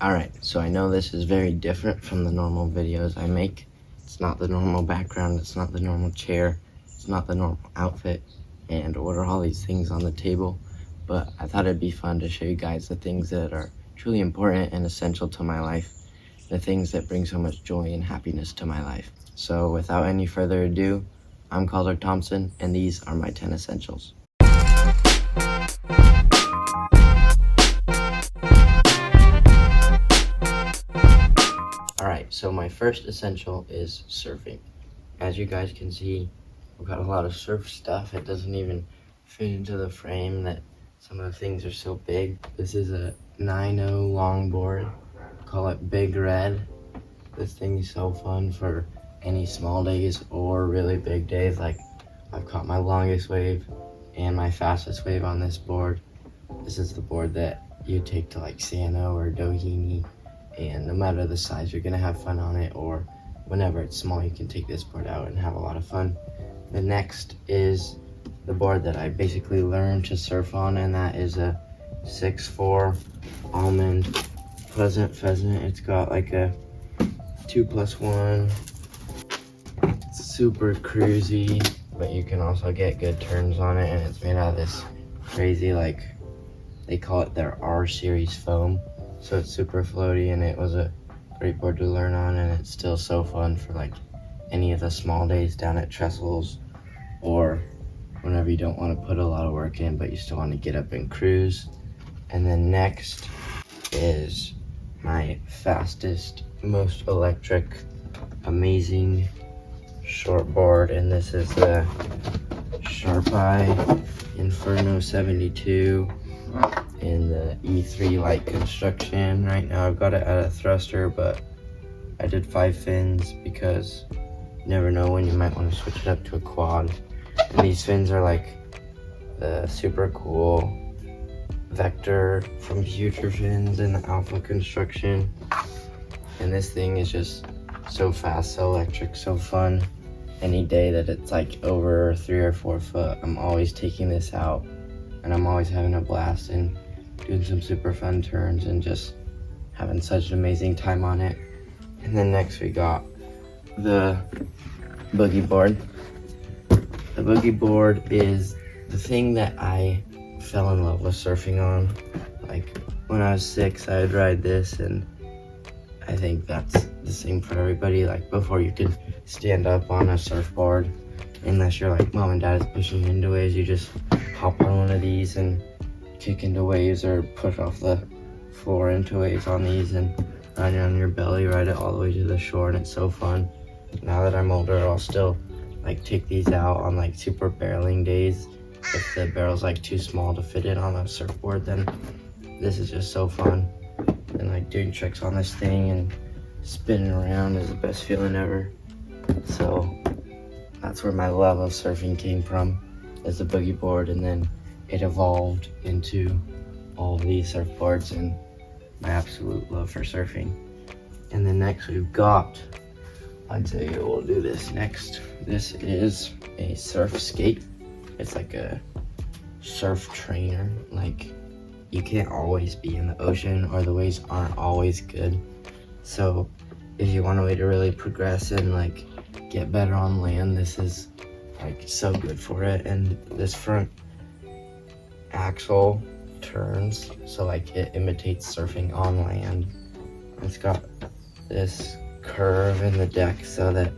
Alright, so I know this is very different from the normal videos I make. It's not the normal background, it's not the normal chair, it's not the normal outfit, and order all these things on the table, but I thought it'd be fun to show you guys the things that are truly important and essential to my life, the things that bring so much joy and happiness to my life. So without any further ado, I'm Calder Thomson, and these are my 10 essentials. Alright, so my first essential is surfing. As you guys can see, I've got a lot of surf stuff. It doesn't even fit into the frame that some of the things are so big. This is a 9.0 longboard. Call it Big Red. This thing is so fun for any small days or really big days. Like, I've caught my longest wave and my fastest wave on this board. This is the board that you take to like Sano or Doheny, and no matter the size, you're gonna have fun on it, or whenever it's small, you can take this board out and have a lot of fun. The next is the board that I basically learned to surf on, and that is a 6'4" Almond Pleasant Pheasant. It's got like a 2+1. It's super cruisy, but you can also get good turns on it, and it's made out of this crazy, like, they call it their R series foam. So it's super floaty, and it was a great board to learn on, and it's still so fun for like any of the small days down at Trestles, or whenever you don't want to put a lot of work in but you still want to get up and cruise. And then next is my fastest, most electric, amazing shortboard, and this is the Sharp Eye Inferno 72 in the E3 light construction. Right now I've got it at a thruster, but I did 5 fins because you never know when you might want to switch it up to a quad. And these fins are like the super cool Vector from Future Fins in the Alpha construction. And this thing is just so fast, so electric, so fun. Any day that it's like over 3 or 4 foot, I'm always taking this out, and I'm always having a blast and doing some super fun turns and just having such an amazing time on it. And then next we got the boogie board. The boogie board is the thing that I fell in love with surfing on. Like, when I was 6, I would ride this, and I think that's the same for everybody. Like, before you could stand up on a surfboard, unless you're like mom and dad is pushing you into waves, you just hop on one of these and kick into waves, or push off the floor into waves on these and ride it on your belly, ride it all the way to the shore, and it's so fun. Now that I'm older, I'll still like take these out on like super barreling days. If the barrel's like too small to fit it on a surfboard, then this is just so fun. And like doing tricks on this thing and spinning around is the best feeling ever. So that's where my love of surfing came from, is the boogie board, and then it evolved into all these surfboards and my absolute love for surfing. And then next we've got, I'd say we'll do this next. This is a surf skate. It's like a surf trainer. Like, you can't always be in the ocean, or the waves aren't always good. So if you want a way to really progress and like get better on land, this is like so good for it. And this front axle turns so like it imitates surfing on land. It's got this curve in the deck so that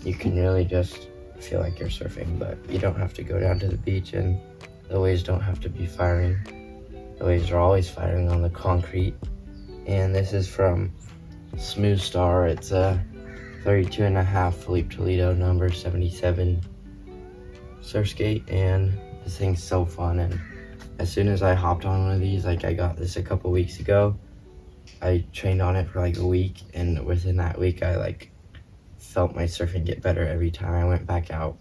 you can really just feel like you're surfing, but you don't have to go down to the beach, and the waves don't have to be firing. The waves are always firing on the concrete. And this is from Smooth Star. It's a 32.5 Philippe Toledo number 77 surf skate, and this thing's so fun. And as soon as I hopped on one of these, like I got this a couple weeks ago, I trained on it for like a week, and within that week I like felt my surfing get better every time I went back out.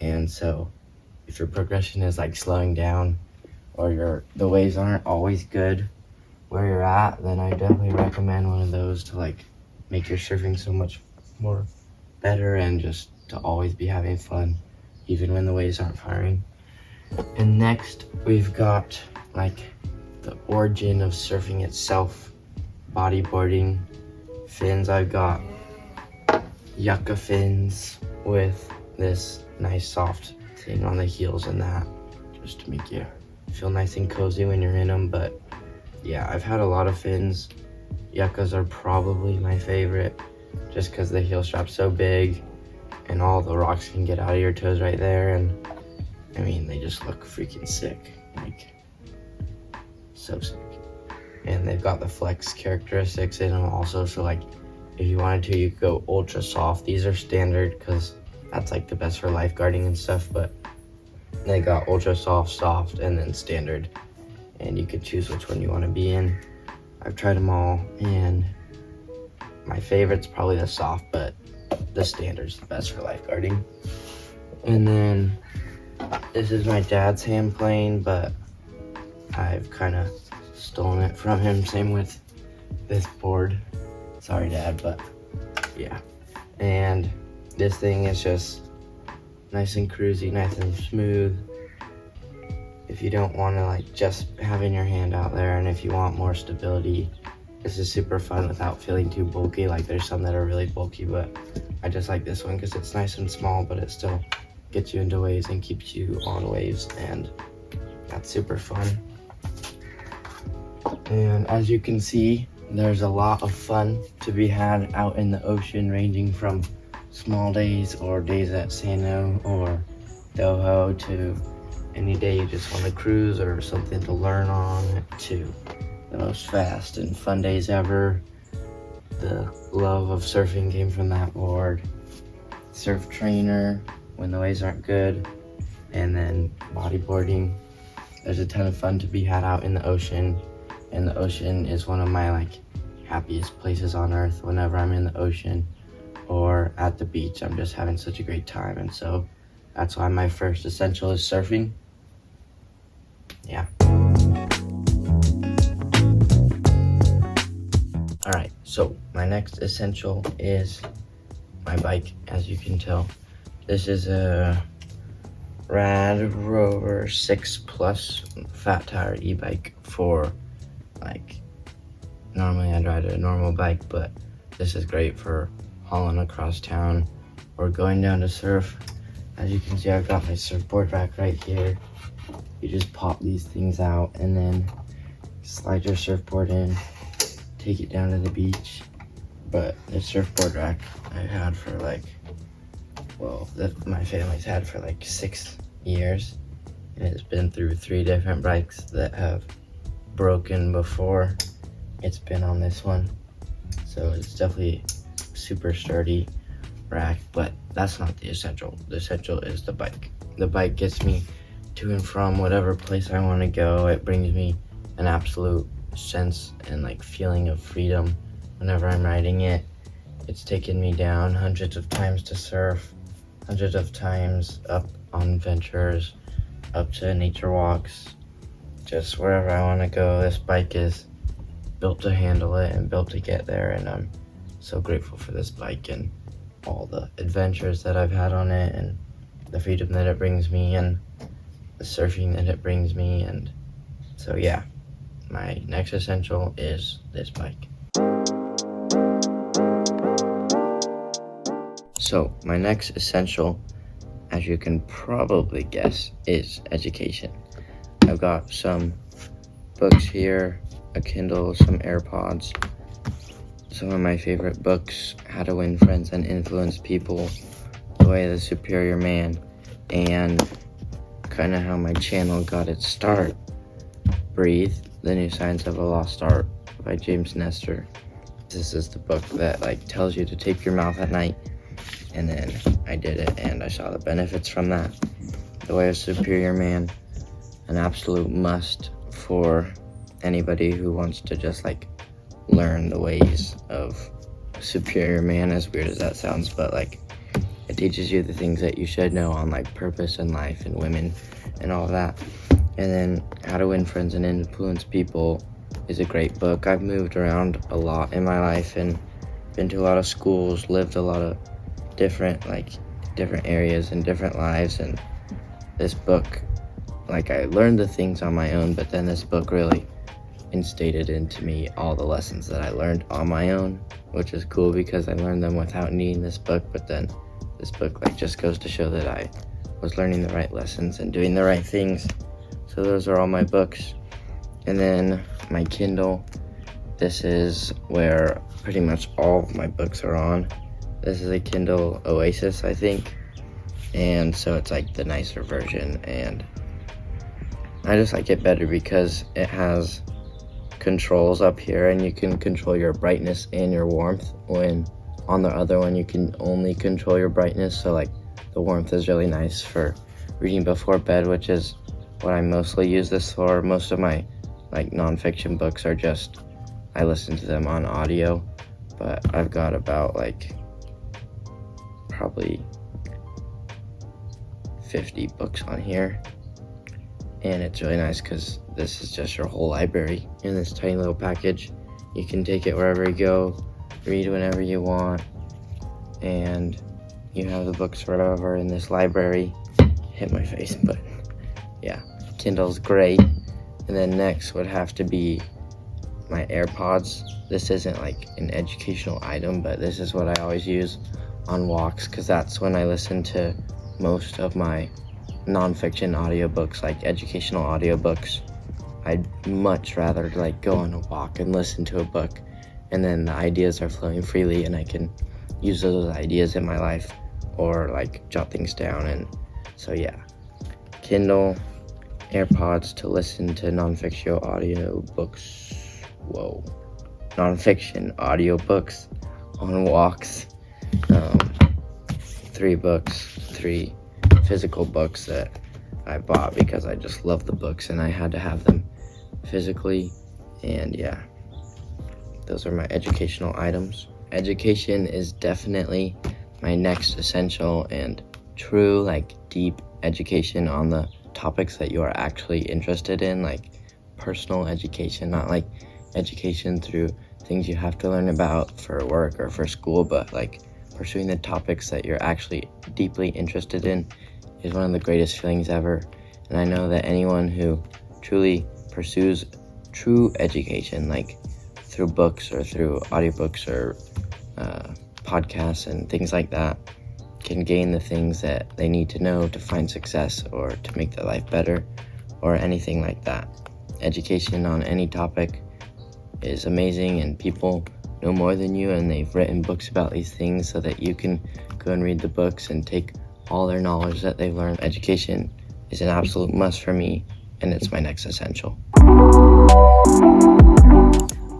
And so if your progression is like slowing down, or the waves aren't always good where you're at, then I definitely recommend one of those to like make your surfing so much more better, and just to always be having fun even when the waves aren't firing. And next we've got like the origin of surfing itself. bodyboarding fins. I've got yucca fins with this nice soft thing on the heels and that, just to make you feel nice and cozy when you're in them. But yeah, I've had a lot of fins. Yuccas are probably my favorite, just because the heel strap's so big and all the rocks can get out of your toes right there. And I mean, they just look freaking sick, like so sick. And they've got the flex characteristics in them also, so like if you wanted to, you could go ultra soft. These are standard because that's like the best for lifeguarding and stuff, but they got ultra soft, and then standard, and you could choose which one you want to be in. I've tried them all, and my favorite's probably the soft, but the standard's the best for lifeguarding. And then this is my dad's hand plane, but I've kind of stolen it from him. Same with this board. Sorry, Dad, but yeah. And this thing is just nice and cruisy, nice and smooth. If you don't want to like just having your hand out there, and if you want more stability, this is super fun without feeling too bulky. Like there's some that are really bulky, but I just like this one because it's nice and small, but it still gets you into waves and keeps you on waves, and that's super fun. And as you can see, there's a lot of fun to be had out in the ocean, ranging from small days or days at Sano or Doho to any day you just want to cruise or something to learn on, to the most fast and fun days ever. The love of surfing came from that board. Surf trainer when the waves aren't good, and then bodyboarding. There's a ton of fun to be had out in the ocean, and the ocean is one of my like happiest places on earth. Whenever I'm in the ocean or at the beach, I'm just having such a great time, and so that's why my first essential is surfing. Yeah. Alright, so my next essential is my bike. As you can tell, this is a Rad Rover 6 Plus fat tire e-bike for like, normally I'd ride a normal bike, but this is great for hauling across town or going down to surf. As you can see, I've got my surfboard rack right here. You just pop these things out and then slide your surfboard in, take it down to the beach. But this surfboard rack I've had for like, well, that my family's had for like 6 years, and it's been through 3 different bikes that have broken before it's been on this one. So it's definitely super sturdy rack, but that's not the essential. The essential is the bike. The bike gets me to and from whatever place I want to go. It brings me an absolute sense and like feeling of freedom whenever I'm riding it. It's taken me down hundreds of times to surf, hundreds of times up on ventures, up to nature walks, just wherever I want to go. This bike is built to handle it and built to get there, and I'm so grateful for this bike and all the adventures that I've had on it, and the freedom that it brings me, and the surfing that it brings me. And so yeah, my next essential is this bike. So my next essential, as you can probably guess, is education. I've got some books here, a Kindle, some AirPods, some of my favorite books, How to Win Friends and Influence People, The Way of the Superior Man, and kind of how my channel got its start, Breathe, The New Science of a Lost Art by James Nestor. This is the book that like tells you to tape your mouth at night, and then I did it and I saw the benefits from that. The Way of Superior Man, an absolute must for anybody who wants to just like learn the ways of superior man, as weird as that sounds, but like it teaches you the things that you should know on like purpose and life and women and all that. And then How to Win Friends and Influence People is a great book. I've moved around a lot in my life and been to a lot of schools, lived a lot of different areas and different lives, and this book, like I learned the things on my own, but then this book really instated into me all the lessons that I learned on my own, which is cool because I learned them without needing this book. But then this book just goes to show that I was learning the right lessons and doing the right things. So those are all my books. And then my Kindle, this is where pretty much all of my books are on. This is a Kindle Oasis, I think. And so it's the nicer version, and I just like it better because it has controls up here, and you can control your brightness and your warmth, when on the other one you can only control your brightness. So the warmth is really nice for reading before bed, which is what I mostly use this for. Most of my nonfiction books are I listen to them on audio, but I've got about probably 50 books on here, and it's really nice because this is just your whole library in this tiny little package. You can take it wherever you go, read whenever you want, and you have the books forever in this library. Hit my face, but yeah, Kindle's great. And then next would have to be my AirPods. This isn't an educational item, but this is what I always use on walks, because that's when I listen to most of my nonfiction audiobooks, educational audiobooks. I'd much rather go on a walk and listen to a book, and then the ideas are flowing freely, and I can use those ideas in my life, or jot things down. And so yeah, Kindle, AirPods to listen to nonfiction audiobooks. Nonfiction audiobooks on walks. 3 physical books that I bought because I just love the books and I had to have them physically. And yeah, those are my educational items. Education is definitely my next essential, and true deep education on the topics that you are actually interested in, personal education, not education through things you have to learn about for work or for school, but pursuing the topics that you're actually deeply interested in is one of the greatest feelings ever. And I know that anyone who truly pursues true education, through books or through audiobooks or podcasts and things like that, can gain the things that they need to know to find success or to make their life better or anything like that. Education on any topic is amazing, and people know more than you, and they've written books about these things so that you can go and read the books and take all their knowledge that they've learned. Education is an absolute must for me, and it's my next essential.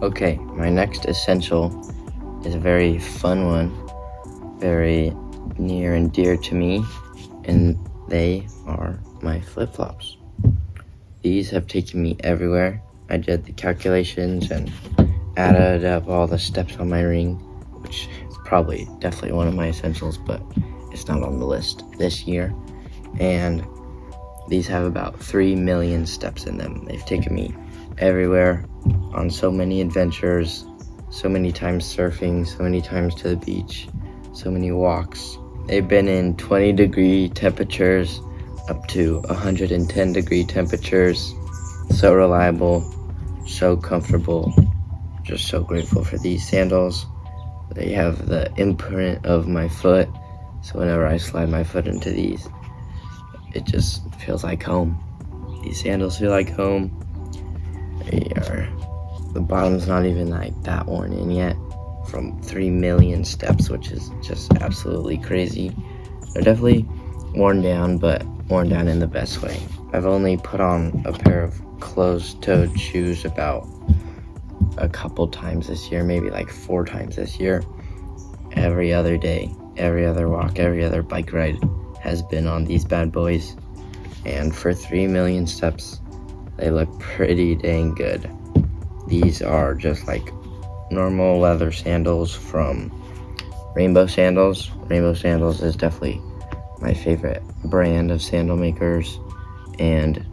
Okay, my next essential is a very fun one, very near and dear to me, and they are my flip-flops. These have taken me everywhere. I did the calculations and added up all the steps on my ring, which is definitely one of my essentials, but it's not on the list this year. And these have about 3 million steps in them. They've taken me everywhere, on so many adventures, so many times surfing, so many times to the beach, so many walks. They've been in 20-degree temperatures up to 110-degree temperatures. So reliable, so comfortable. Just so grateful for these sandals. They have the imprint of my foot, so whenever I slide my foot into these, it just feels like home. These sandals feel like home. The bottom's not even that worn in yet from 3 million steps, which is just absolutely crazy. They're definitely worn down, but worn down in the best way. I've only put on a pair of closed-toed shoes about a couple times this year, maybe 4 times this year. Every other day, every other walk, every other bike ride has been on these bad boys. And for 3 million steps, they look pretty dang good. These are just normal leather sandals from Rainbow Sandals. Rainbow Sandals is definitely my favorite brand of sandal makers, and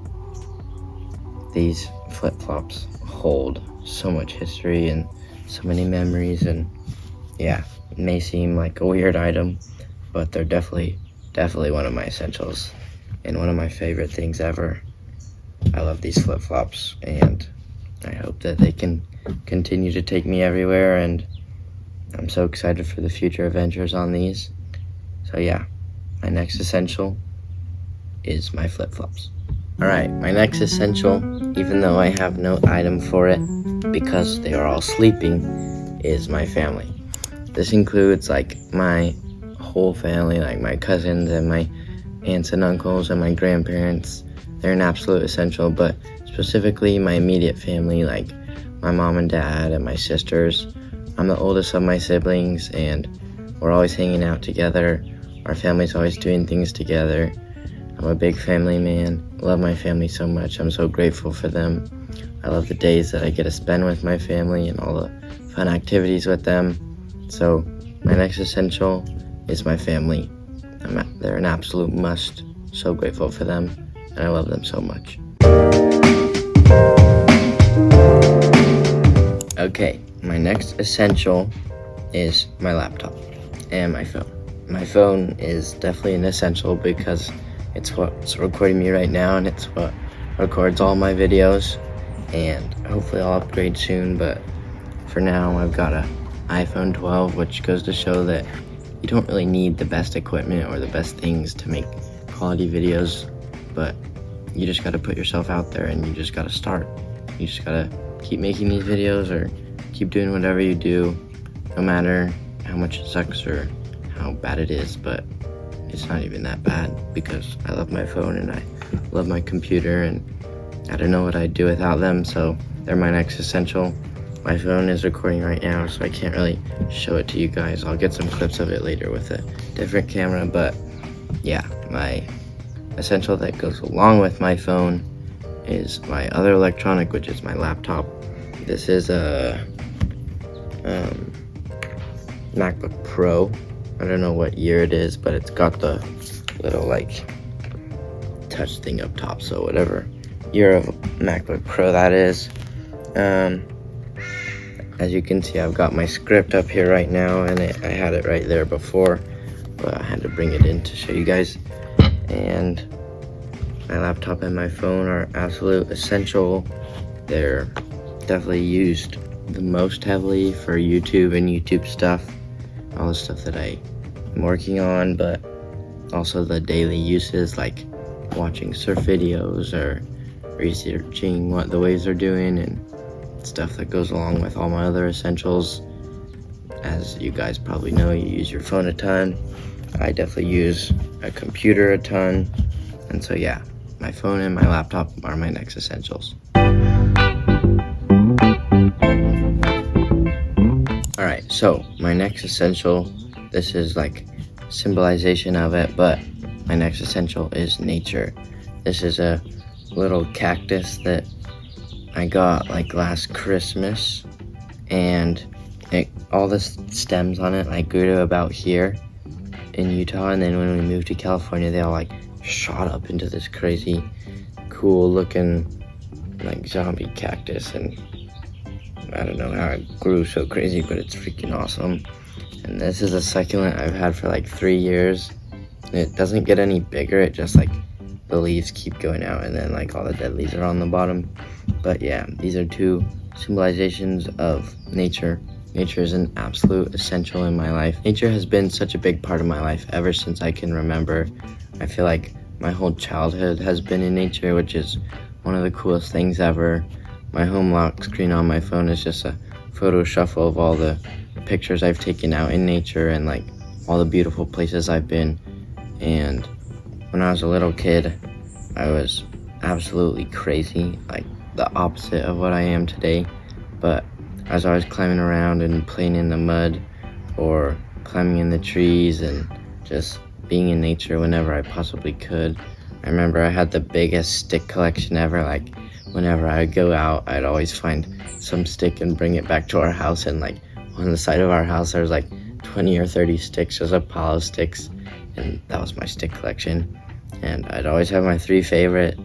these flip-flops hold so much history and so many memories. And yeah, it may seem like a weird item, but they're definitely one of my essentials and one of my favorite things ever. I love these flip-flops, and I hope that they can continue to take me everywhere, and I'm so excited for the future adventures on these. So yeah, my next essential is my flip-flops. Alright, my next essential, even though I have no item for it because they are all sleeping, is my family. This includes like my whole family, like my cousins and my aunts and uncles and my grandparents. They're an absolute essential, but specifically my immediate family, like my mom and dad and my sisters. I'm the oldest of my siblings, and we're always hanging out together. Our family's always doing things together. I'm a big family man. I love my family so much. I'm so grateful for them. I love the days that I get to spend with my family and all the fun activities with them. So my next essential is my family. They're an absolute must. So grateful for them, and I love them so much. Okay, my next essential is my laptop and my phone. My phone is definitely an essential because it's what's recording me right now, and it's what records all my videos, and hopefully I'll upgrade soon, but for now I've got an iPhone 12, which goes to show that you don't really need the best equipment or the best things to make quality videos, but you just got to put yourself out there, and you just got to start. You just got to keep making these videos or keep doing whatever you do, no matter how much it sucks or how bad it is, but it's not even that bad because I love my phone and I love my computer, and I don't know what I'd do without them, so they're my next essential. My phone is recording right now, so I can't really show it to you guys. I'll get some clips of it later with a different camera, but yeah, my essential that goes along with my phone is my other electronic, which is my laptop. This is a MacBook Pro. I don't know what year it is, but it's got the little like touch thing up top, so whatever year of MacBook Pro that is. As you can see, I've got my script up here right now, and I had it right there before, but I had to bring it in to show you guys. And my laptop and my phone are absolute essential. They're definitely used the most heavily for YouTube and YouTube stuff, all the stuff that I'm working on, but also the daily uses like watching surf videos or researching what the waves are doing and stuff that goes along with all my other essentials. As you guys probably know, you use your phone a ton. I definitely use a computer a ton, and so yeah, my phone and my laptop are my next essentials. Alright, so my next essential, this is like symbolization of it, but my next essential is nature. This is a little cactus that I got like last Christmas, and all the stems on it like grew to about here in Utah, and then when we moved to California, they all like shot up into this crazy cool looking like zombie cactus, and I don't know how it grew so crazy, but it's freaking awesome. And this is a succulent I've had for like 3 years. It doesn't get any bigger, it just like the leaves keep going out, and then like all the dead leaves are on the bottom. But yeah, these are two symbolizations of nature. Nature is an absolute essential in my life. Nature has been such a big part of my life ever since I can remember. I feel like my whole childhood has been in nature, which is one of the coolest things ever. My home lock screen on my phone is just a photo shuffle of all the pictures I've taken out in nature and like all the beautiful places I've been. And when I was a little kid, I was absolutely crazy, like the opposite of what I am today. But I was always climbing around and playing in the mud or climbing in the trees and just being in nature whenever I possibly could. I remember I had the biggest stick collection ever. Like whenever I would go out, I'd always find some stick and bring it back to our house, and like on the side of our house there was like 20 or 30 sticks, just a pile of sticks, and that was my stick collection. And I'd always have my 3 favorite,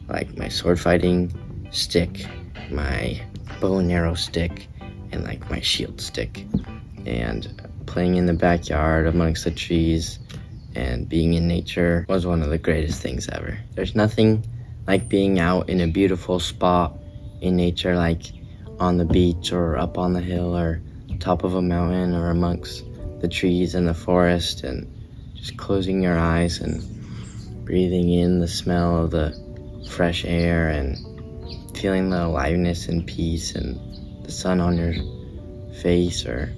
like my sword fighting stick, my bow and arrow stick, and like my shield stick. And playing in the backyard amongst the trees and being in nature was one of the greatest things ever. There's nothing like being out in a beautiful spot in nature, like on the beach or up on the hill or top of a mountain or amongst the trees in the forest, and just closing your eyes and breathing in the smell of the fresh air and feeling the aliveness and peace and the sun on your face or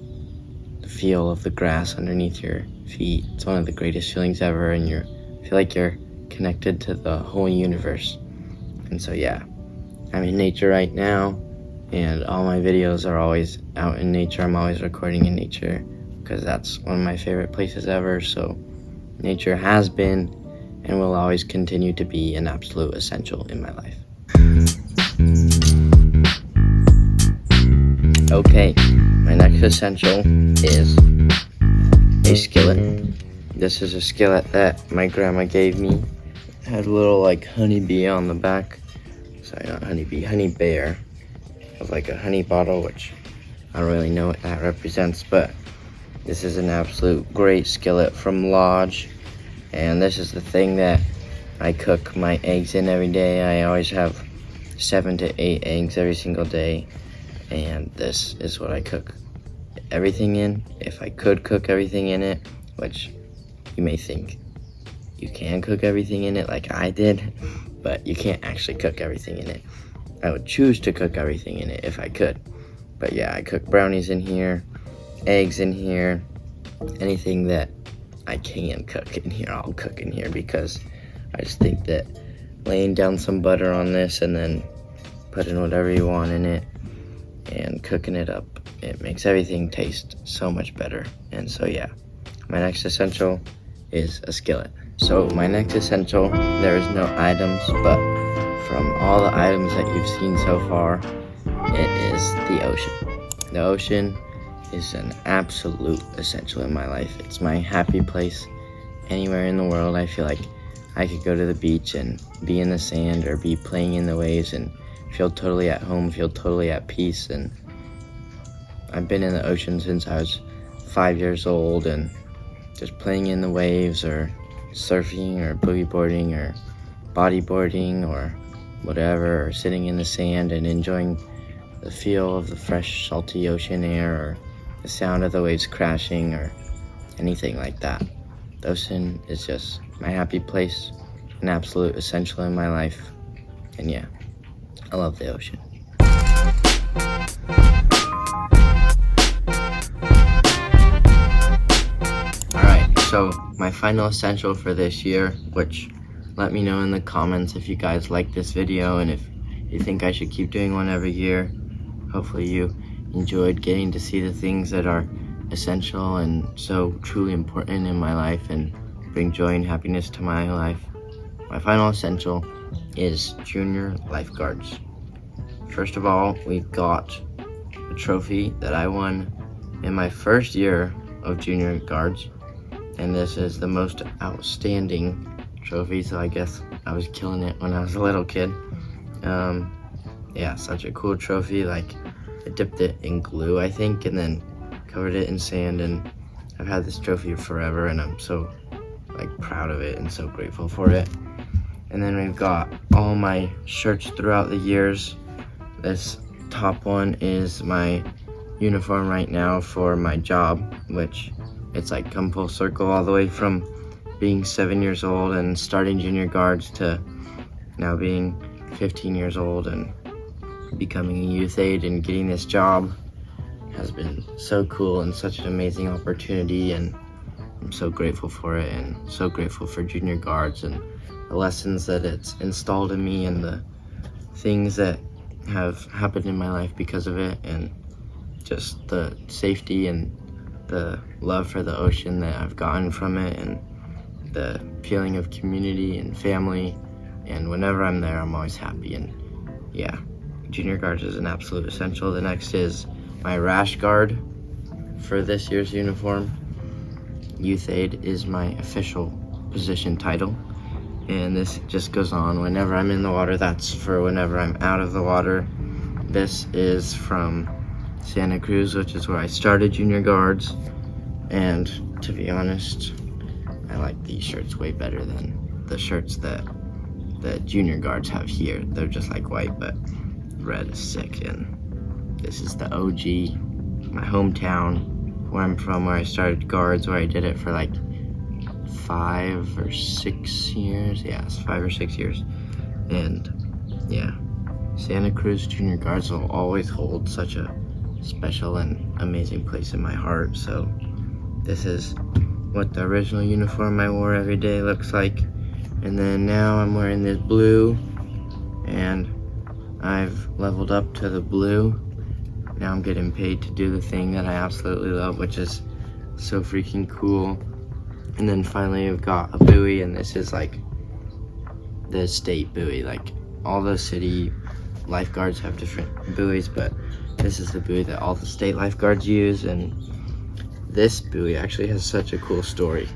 the feel of the grass underneath your feet. It's one of the greatest feelings ever, and you feel like you're connected to the whole universe. And so yeah, I'm in nature right now, and all my videos are always out in nature. I'm always recording in nature because that's one of my favorite places ever. So nature has been and will always continue to be an absolute essential in my life. Okay, my next essential is a skillet. This is a skillet that my grandma gave me. It had a little like honeybee on the back. Sorry, not honeybee, honey bear. Of like a honey bottle, which I don't really know what that represents, but this is an absolute great skillet from Lodge. And this is the thing that I cook my eggs in every day. I always have 7 to 8 eggs every single day. And this is what I cook everything in. If I could cook everything in it, which you may think you can cook everything in it like I did, but you can't actually cook everything in it. I would choose to cook everything in it if I could. But yeah, I cook brownies in here, eggs in here, anything that I can cook in here, I'll cook in here, because I just think that laying down some butter on this and then putting whatever you want in it and cooking it up, it makes everything taste so much better. And so yeah, my next essential is a skillet. So my next essential, there is no items, but from all the items that you've seen so far, it is the ocean. The ocean is an absolute essential in my life. It's my happy place. Anywhere in the world, I feel like I could go to the beach and be in the sand or be playing in the waves and feel totally at home, feel totally at peace. And I've been in the ocean since I was 5 years old, and just playing in the waves or surfing or boogie boarding or bodyboarding or whatever, or sitting in the sand and enjoying the feel of the fresh salty ocean air or the sound of the waves crashing or anything like that. The ocean is just my happy place, an absolute essential in my life. And yeah, I love the ocean. Alright, so my final essential for this year, which let me know in the comments if you guys like this video and if you think I should keep doing one every year. Hopefully you enjoyed getting to see the things that are essential and so truly important in my life and bring joy and happiness to my life. My final essential is Junior Lifeguards. First of all, we've got a trophy that I won in my first year of Junior Guards, and this is the most outstanding trophy, so I guess I was killing it when I was a little kid. Yeah, such a cool trophy. Like, I dipped it in glue, I think, and then covered it in sand, and I've had this trophy forever, and I'm so proud of it and so grateful for it. And then we've got all my shirts throughout the years. This top one is my uniform right now for my job, which it's like come full circle all the way from being 7 years old and starting Junior Guards to now being 15 years old and becoming a youth aide and getting this job has been so cool and such an amazing opportunity, and I'm so grateful for it and so grateful for Junior Guards and the lessons that it's installed in me and the things that have happened in my life because of it, and just the safety and the love for the ocean that I've gotten from it, and the feeling of community and family. And whenever I'm there, I'm always happy. And yeah, Junior Guards is an absolute essential. The next is my rash guard for this year's uniform. Youth aide is my official position title, and this just goes on whenever I'm in the water. That's for whenever I'm out of the water. This is from Santa Cruz, which is where I started Junior Guards, and to be honest, I like these shirts way better than the shirts that the Junior Guards have here. They're just like white, but red is sick. And this is the OG, my hometown, where I'm from, where I started guards, where I did it for like 5 or 6 years. Yeah, it's 5 or 6 years. And yeah, Santa Cruz Junior Guards will always hold such a special and amazing place in my heart. So this is what the original uniform I wore every day looks like. And then now I'm wearing this blue, and I've leveled up to the blue. Now I'm getting paid to do the thing that I absolutely love, which is so freaking cool. And then finally I've got a buoy, and this is like the state buoy. Like all the city lifeguards have different buoys, but this is the buoy that all the state lifeguards use. And this buoy actually has such a cool story.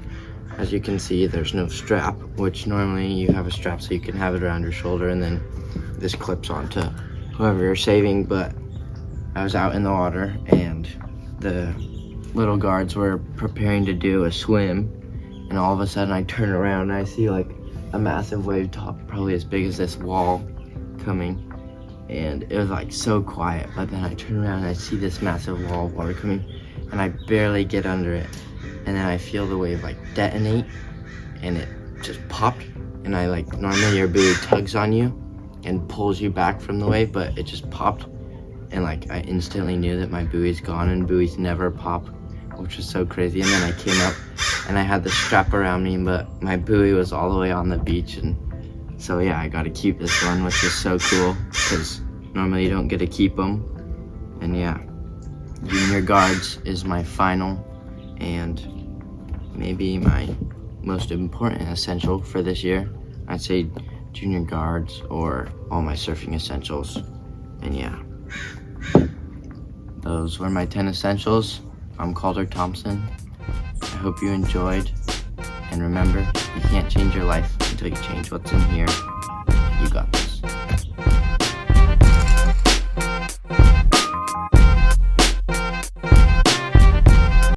As you can see, there's no strap, which normally you have a strap so you can have it around your shoulder, and then this clips onto whoever you're saving. But I was out in the water, and the little guards were preparing to do a swim, and all of a sudden I turn around and I see like a massive wave top, probably as big as this wall, coming. And it was like so quiet, but then I turn around and I see this massive wall of water coming, and I barely get under it, and then I feel the wave like detonate, and it just popped. And I like, normally your buoy tugs on you and pulls you back from the wave, but it just popped, and like I instantly knew that my buoy's gone, and buoys never pop, which was so crazy. And then I came up and I had the strap around me, but my buoy was all the way on the beach. And so yeah, I got to keep this one, which is so cool because normally you don't get to keep them. And yeah, Junior Guards is my final and maybe my most important essential for this year. I'd say Junior Guards or all my surfing essentials. And yeah, those were my 10 essentials. I'm Calder Thomson. I hope you enjoyed. And remember, you can't change your life until you change what's in here. You got this.